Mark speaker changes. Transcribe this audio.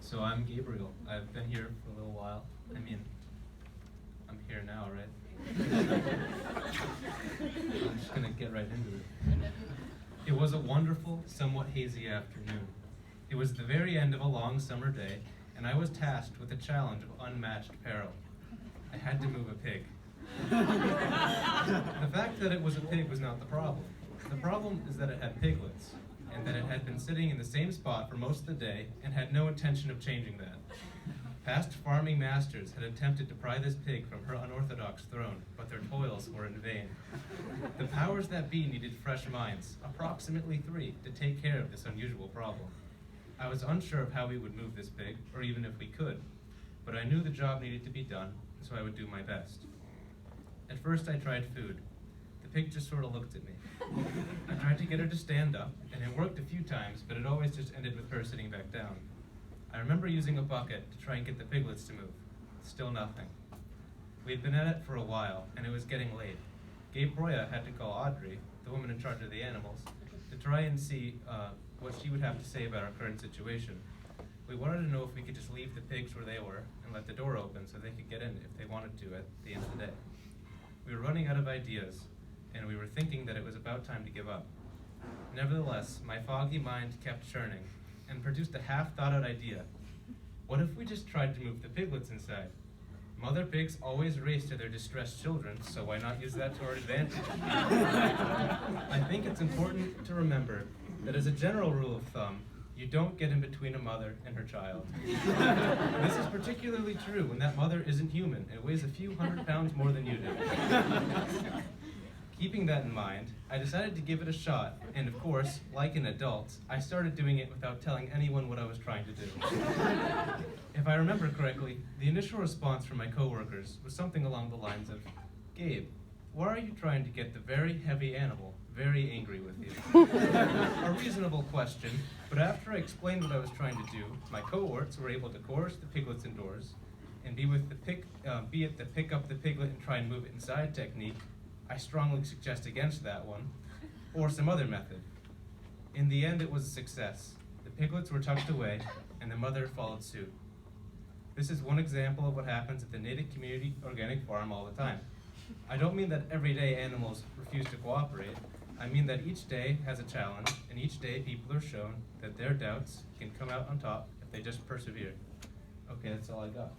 Speaker 1: So I'm Gabriel. I've been here for a little while. I mean, I'm here now, right? I'm just gonna get right into it. It was a wonderful, somewhat hazy afternoon. It was the very end of a long summer day, and I was tasked with a challenge of unmatched peril. I had to move a pig. The fact that it was a pig was not the problem. The problem is that it had piglets, and that it had been sitting in the same spot for most of the day and had no intention of changing that. Past farming masters had attempted to pry this pig from her unorthodox throne, but their toils were in vain. The powers that be needed fresh minds, approximately 3, to take care of this unusual problem. I was unsure of how we would move this pig, or even if we could, but I knew the job needed to be done, so I would do my best. At first I tried food. The pig just sort of looked at me. I tried to get her to stand up, and it worked a few times, but it always just ended with her sitting back down. I remember using a bucket to try and get the piglets to move. Still nothing. We had been at it for a while, and it was getting late. Gabe had to call Audrey, the woman in charge of the animals, to try and see what she would have to say about our current situation. We wanted to know if we could just leave the pigs where they were and let the door open so they could get in if they wanted to at the end of the day. We were running out of ideas, and we were thinking that it was about time to give up. Nevertheless, my foggy mind kept churning and produced a half-thought-out idea. What if we just tried to move the piglets inside? Mother pigs always race to their distressed children, so why not use that to our advantage? I think it's important to remember that as a general rule of thumb, you don't get in between a mother and her child. This is particularly true when that mother isn't human and weighs a few 100 pounds more than you do. Keeping that in mind, I decided to give it a shot, and of course, like an adult, I started doing it without telling anyone what I was trying to do. If I remember correctly, the initial response from my coworkers was something along the lines of, "Gabe, why are you trying to get the very heavy animal very angry with you?" A reasonable question, but after I explained what I was trying to do, my cohorts were able to coerce the piglets indoors, and be it the pick up the piglet and try and move it inside technique, I strongly suggest against that one, or some other method. In the end, it was a success. The piglets were tucked away, and the mother followed suit. This is one example of what happens at the Native Community Organic Farm all the time. I don't mean that everyday animals refuse to cooperate. I mean that each day has a challenge, and each day people are shown that their doubts can come out on top if they just persevere. Okay, that's all I got.